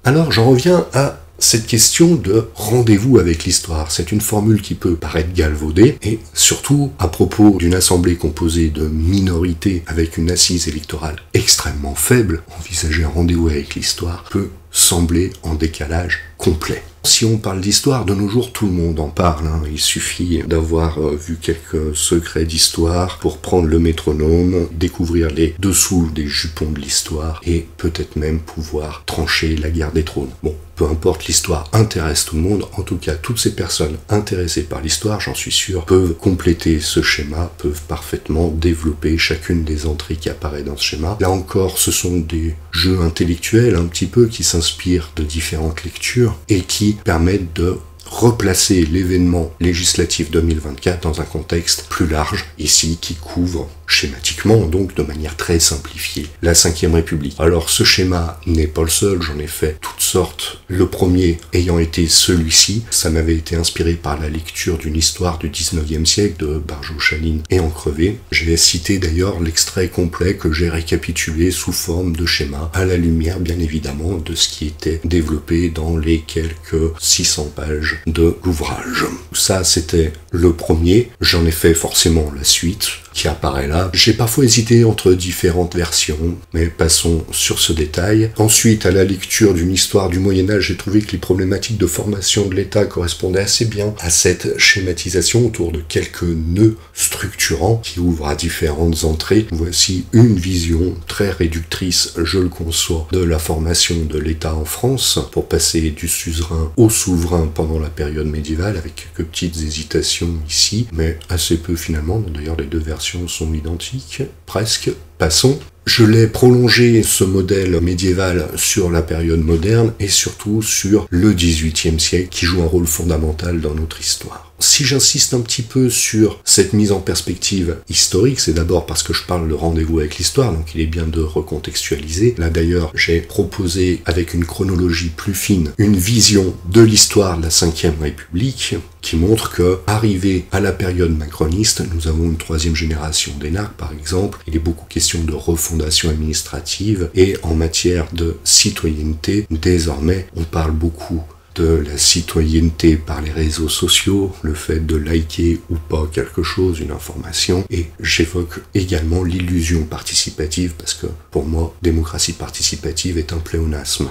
Alors j'en reviens à cette question de rendez-vous avec l'histoire. C'est une formule qui peut paraître galvaudée, et surtout à propos d'une assemblée composée de minorités avec une assise électorale extrêmement faible, envisager un rendez-vous avec l'histoire peut sembler en décalage complet. Si on parle d'histoire, de nos jours, tout le monde en parle. Il suffit d'avoir vu quelques secrets d'histoire pour prendre le métronome, découvrir les dessous des jupons de l'histoire et peut-être même pouvoir trancher la guerre des trônes. Bon, peu importe, l'histoire intéresse tout le monde. En tout cas, toutes ces personnes intéressées par l'histoire, j'en suis sûr, peuvent compléter ce schéma, peuvent parfaitement développer chacune des entrées qui apparaissent dans ce schéma. Là encore, ce sont des jeux intellectuels un petit peu qui s'inspirent de différentes lectures et qui permettent de replacer l'événement législatif 2024 dans un contexte plus large, ici qui couvre schématiquement, donc de manière très simplifiée, la Ve République. Alors ce schéma n'est pas le seul, j'en ai fait toutes sortes. Le premier ayant été celui-ci, ça m'avait été inspiré par la lecture d'une histoire du 19e siècle de Barjot-Chaline et Encrevé. J'ai cité d'ailleurs l'extrait complet que j'ai récapitulé sous forme de schéma, à la lumière bien évidemment de ce qui était développé dans les quelques 600 pages de l'ouvrage. Ça c'était le premier, j'en ai fait forcément la suite qui apparaît là. J'ai parfois hésité entre différentes versions, mais passons sur ce détail. Ensuite, à la lecture d'une histoire du Moyen-Âge, j'ai trouvé que les problématiques de formation de l'État correspondaient assez bien à cette schématisation autour de quelques nœuds structurants qui ouvrent à différentes entrées. Voici une vision très réductrice, je le conçois, de la formation de l'État en France, pour passer du suzerain au souverain pendant la période médiévale, avec quelques petites hésitations ici, mais assez peu finalement. D'ailleurs, les deux versions sont identiques, presque. Passons. Je l'ai prolongé, ce modèle médiéval, sur la période moderne et surtout sur le XVIIIe siècle qui joue un rôle fondamental dans notre histoire. Si j'insiste un petit peu sur cette mise en perspective historique, c'est d'abord parce que je parle de rendez-vous avec l'histoire, donc il est bien de recontextualiser. Là d'ailleurs, j'ai proposé, avec une chronologie plus fine, une vision de l'histoire de la Ve République qui montre que, arrivé à la période macroniste, nous avons une troisième génération d'énarques, par exemple. Il est beaucoup question de refondation administrative et en matière de citoyenneté, désormais, on parle beaucoup de la citoyenneté par les réseaux sociaux, le fait de liker ou pas quelque chose, une information, et j'évoque également l'illusion participative, parce que pour moi, démocratie participative est un pléonasme.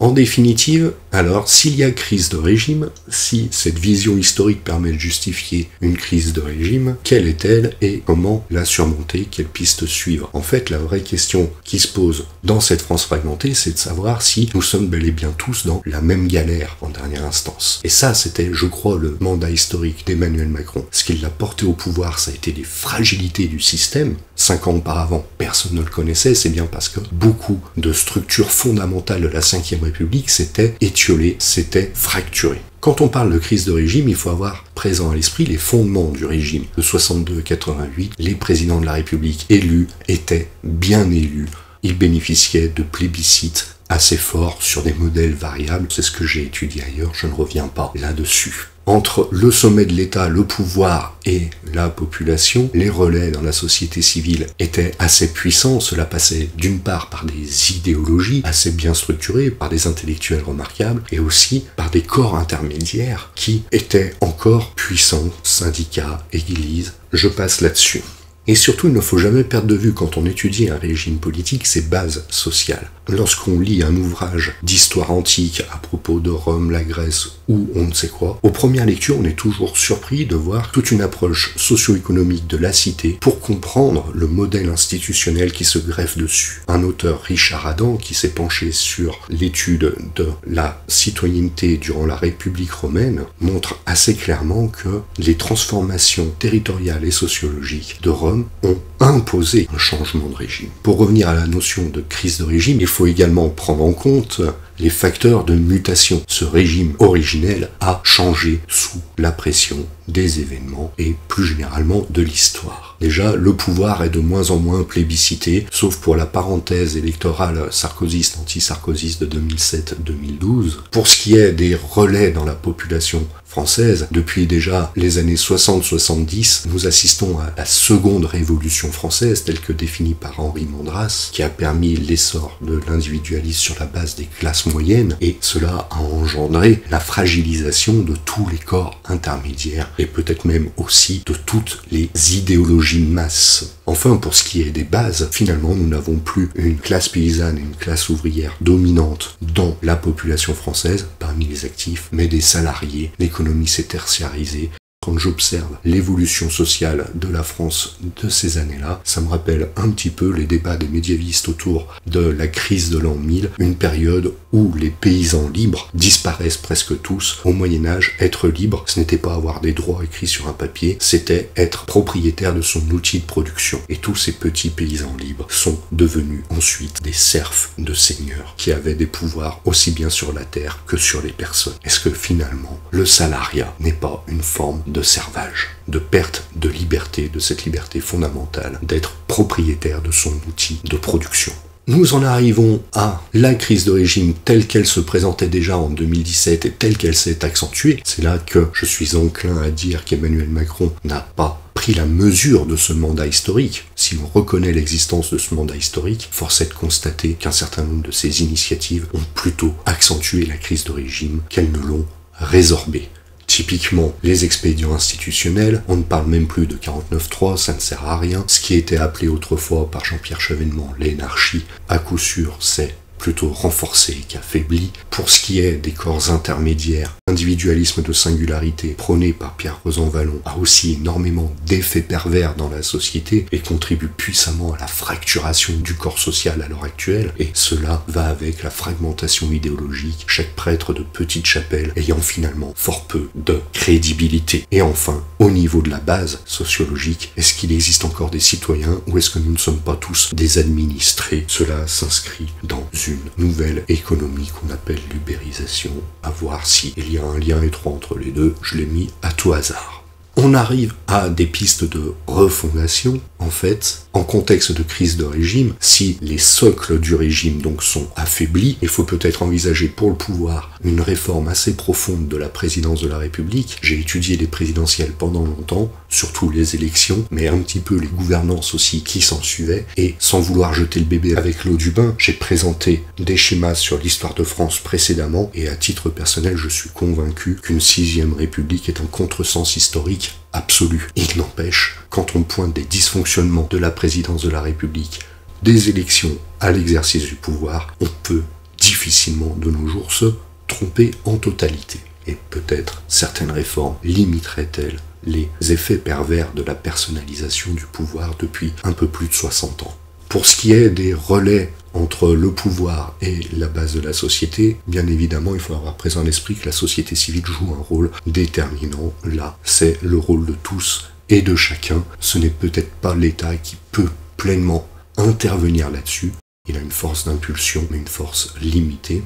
En définitive, alors, s'il y a crise de régime, si cette vision historique permet de justifier une crise de régime, quelle est-elle et comment la surmonter, quelle piste suivre? En fait, la vraie question qui se pose dans cette France fragmentée, c'est de savoir si nous sommes bel et bien tous dans la même galère en dernière instance. Et ça, c'était, je crois, le mandat historique d'Emmanuel Macron. Ce qui l'a porté au pouvoir, ça a été les fragilités du système. 5 ans auparavant, personne ne le connaissait, c'est bien parce que beaucoup de structures fondamentales de la Ve République s'étaient étiolées, s'étaient fracturées. Quand on parle de crise de régime, il faut avoir présent à l'esprit les fondements du régime. De 62-88, les présidents de la République élus étaient bien élus. Ils bénéficiaient de plébiscites assez forts sur des modèles variables. C'est ce que j'ai étudié ailleurs, je ne reviens pas là-dessus. Entre le sommet de l'État, le pouvoir et la population, les relais dans la société civile étaient assez puissants. Cela passait d'une part par des idéologies assez bien structurées, par des intellectuels remarquables, et aussi par des corps intermédiaires qui étaient encore puissants, syndicats, églises. Je passe là-dessus. Et surtout, il ne faut jamais perdre de vue, quand on étudie un régime politique, ses bases sociales. Lorsqu'on lit un ouvrage d'histoire antique à propos de Rome, la Grèce ou on ne sait quoi, aux premières lectures, on est toujours surpris de voir toute une approche socio-économique de la cité pour comprendre le modèle institutionnel qui se greffe dessus. Un auteur, Richard Adam, qui s'est penché sur l'étude de la citoyenneté durant la République romaine, montre assez clairement que les transformations territoriales et sociologiques de Rome ont imposé un changement de régime. Pour revenir à la notion de crise de régime, il faut également prendre en compte les facteurs de mutation. Ce régime originel a changé sous la pression des événements et plus généralement de l'histoire. Déjà, le pouvoir est de moins en moins plébiscité, sauf pour la parenthèse électorale sarkozyste, anti-sarkozyste de 2007-2012. Pour ce qui est des relais dans la population française, depuis déjà les années 60-70, nous assistons à la seconde révolution française, telle que définie par Henri Mandras, qui a permis l'essor de l'individualisme sur la base des classes moyennes, et cela a engendré la fragilisation de tous les corps intermédiaires, et peut-être même aussi de toutes les idéologies de masse. Enfin, pour ce qui est des bases, finalement, nous n'avons plus une classe paysanne et une classe ouvrière dominante dans la population française, parmi les actifs, mais des salariés. L'économie s'est tertiarisée. Quand j'observe l'évolution sociale de la France de ces années-là, ça me rappelle un petit peu les débats des médiévistes autour de la crise de l'an 1000, une période où les paysans libres disparaissent presque tous. Au Moyen-Âge, être libre, ce n'était pas avoir des droits écrits sur un papier, c'était être propriétaire de son outil de production. Et tous ces petits paysans libres sont devenus ensuite des serfs de seigneurs qui avaient des pouvoirs aussi bien sur la terre que sur les personnes. Est-ce que finalement, le salariat n'est pas une forme de servage, de perte de liberté, de cette liberté fondamentale d'être propriétaire de son outil de production? Nous en arrivons à la crise de régime telle qu'elle se présentait déjà en 2017 et telle qu'elle s'est accentuée. C'est là que je suis enclin à dire qu'Emmanuel Macron n'a pas pris la mesure de ce mandat historique. Si l'on reconnaît l'existence de ce mandat historique, force est de constater qu'un certain nombre de ces initiatives ont plutôt accentué la crise de régime qu'elles ne l'ont résorbée. Typiquement, les expédients institutionnels, on ne parle même plus de 49.3, ça ne sert à rien. Ce qui était appelé autrefois par Jean-Pierre Chevènement l'énarchie, à coup sûr, c'est plutôt renforcé qu'affaibli. Pour ce qui est des corps intermédiaires, l'individualisme de singularité prôné par Pierre Rosanvallon a aussi énormément d'effets pervers dans la société et contribue puissamment à la fracturation du corps social à l'heure actuelle, et cela va avec la fragmentation idéologique, chaque prêtre de petite chapelle ayant finalement fort peu de crédibilité. Et enfin, au niveau de la base sociologique, est-ce qu'il existe encore des citoyens ou est-ce que nous ne sommes pas tous des administrés? Cela s'inscrit dans une nouvelle économie qu'on appelle l'ubérisation. À voir si il y a un lien étroit entre les deux, je l'ai mis à tout hasard. On arrive à des pistes de refondation, en fait, en contexte de crise de régime. Si les socles du régime donc sont affaiblis, il faut peut-être envisager pour le pouvoir une réforme assez profonde de la présidence de la République. J'ai étudié les présidentielles pendant longtemps, surtout les élections, mais un petit peu les gouvernances aussi qui s'en suivaient, et sans vouloir jeter le bébé avec l'eau du bain, j'ai présenté des schémas sur l'histoire de France précédemment, et à titre personnel, je suis convaincu qu'une 6e République est un contresens historique absolu. Il n'empêche, quand on pointe des dysfonctionnements de la présidence de la République, des élections à l'exercice du pouvoir, on peut difficilement de nos jours se tromper en totalité. Et peut-être certaines réformes limiteraient-elles les effets pervers de la personnalisation du pouvoir depuis un peu plus de 60 ans. Pour ce qui est des relais entre le pouvoir et la base de la société, bien évidemment, il faut avoir présent à l'esprit que la société civile joue un rôle déterminant. Là, c'est le rôle de tous et de chacun. Ce n'est peut-être pas l'État qui peut pleinement intervenir là-dessus. Il a une force d'impulsion, mais une force limitée.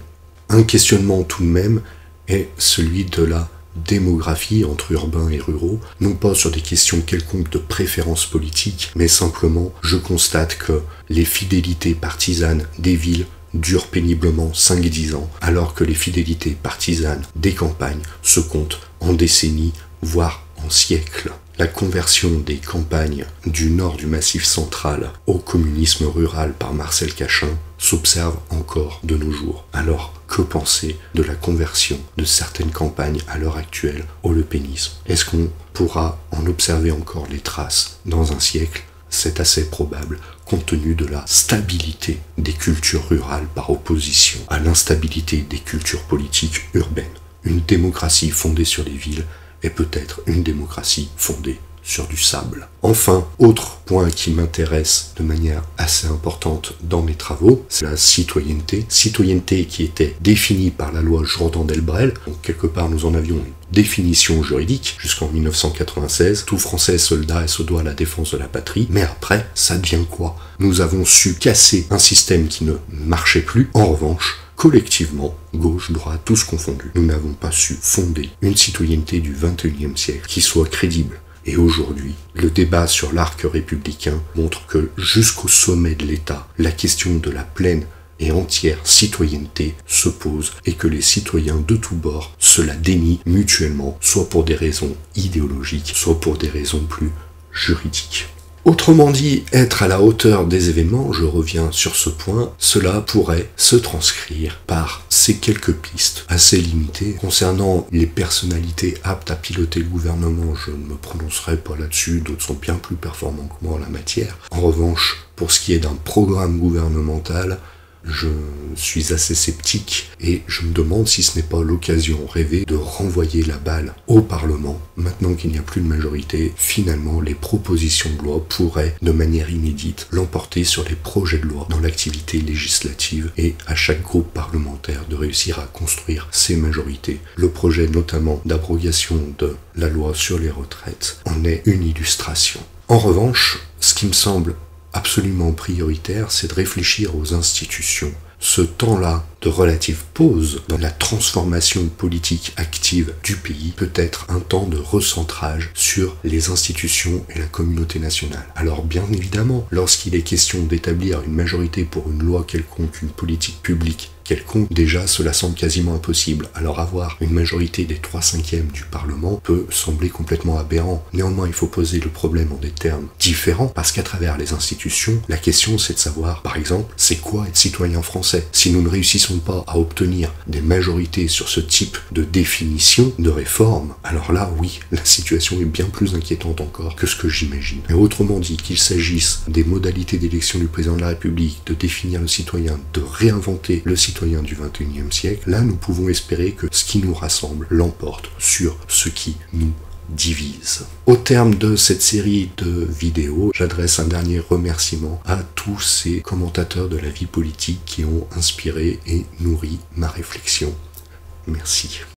Un questionnement tout de même est celui de la démographie entre urbains et ruraux, non pas sur des questions quelconques de préférence politique, mais simplement je constate que les fidélités partisanes des villes durent péniblement 5-10 ans, alors que les fidélités partisanes des campagnes se comptent en décennies, voire en siècles. La conversion des campagnes du nord du Massif central au communisme rural par Marcel Cachin s'observe encore de nos jours. Alors, que penser de la conversion de certaines campagnes à l'heure actuelle au lepénisme? Est-ce qu'on pourra en observer encore les traces dans un siècle? C'est assez probable, compte tenu de la stabilité des cultures rurales par opposition à l'instabilité des cultures politiques urbaines. Une démocratie fondée sur les villes est peut-être une démocratie fondée sur du sable. Enfin, autre point qui m'intéresse de manière assez importante dans mes travaux, c'est la citoyenneté. Citoyenneté qui était définie par la loi Jourdan-Delbrel. Donc quelque part nous en avions une définition juridique jusqu'en 1996. Tout Français soldat et se doit à la défense de la patrie. Mais après, ça devient quoi? Nous avons su casser un système qui ne marchait plus. En revanche, collectivement, gauche, droite, tous confondus, nous n'avons pas su fonder une citoyenneté du XXIe siècle qui soit crédible. Et aujourd'hui, le débat sur l'arc républicain montre que jusqu'au sommet de l'État, la question de la pleine et entière citoyenneté se pose et que les citoyens de tous bords se la dénient mutuellement, soit pour des raisons idéologiques, soit pour des raisons plus juridiques. Autrement dit, être à la hauteur des événements, je reviens sur ce point, cela pourrait se transcrire par ces quelques pistes assez limitées. Concernant les personnalités aptes à piloter le gouvernement, je ne me prononcerai pas là-dessus, d'autres sont bien plus performants que moi en la matière. En revanche, pour ce qui est d'un programme gouvernemental, je suis assez sceptique et je me demande si ce n'est pas l'occasion rêvée de renvoyer la balle au Parlement. Maintenant qu'il n'y a plus de majorité, finalement les propositions de loi pourraient de manière inédite l'emporter sur les projets de loi dans l'activité législative et à chaque groupe parlementaire de réussir à construire ses majorités. Le projet notamment d'abrogation de la loi sur les retraites en est une illustration. En revanche, ce qui me semble absolument prioritaire, c'est de réfléchir aux institutions. Ce temps-là de relative pause dans la transformation politique active du pays peut être un temps de recentrage sur les institutions et la communauté nationale. Alors bien évidemment, lorsqu'il est question d'établir une majorité pour une loi quelconque, une politique publique quelconque, déjà cela semble quasiment impossible. Alors avoir une majorité des 3/5 du Parlement peut sembler complètement aberrant. Néanmoins, il faut poser le problème en des termes différents, parce qu'à travers les institutions, la question c'est de savoir, par exemple, c'est quoi être citoyen français. Si nous ne réussissons pas à obtenir des majorités sur ce type de définition, de réforme, alors là, oui, la situation est bien plus inquiétante encore que ce que j'imagine. Mais autrement dit, qu'il s'agisse des modalités d'élection du président de la République, de définir le citoyen, de réinventer le citoyen du XXIe siècle, là nous pouvons espérer que ce qui nous rassemble l'emporte sur ce qui nous divise. Au terme de cette série de vidéos, j'adresse un dernier remerciement à tous ces commentateurs de la vie politique qui ont inspiré et nourri ma réflexion. Merci.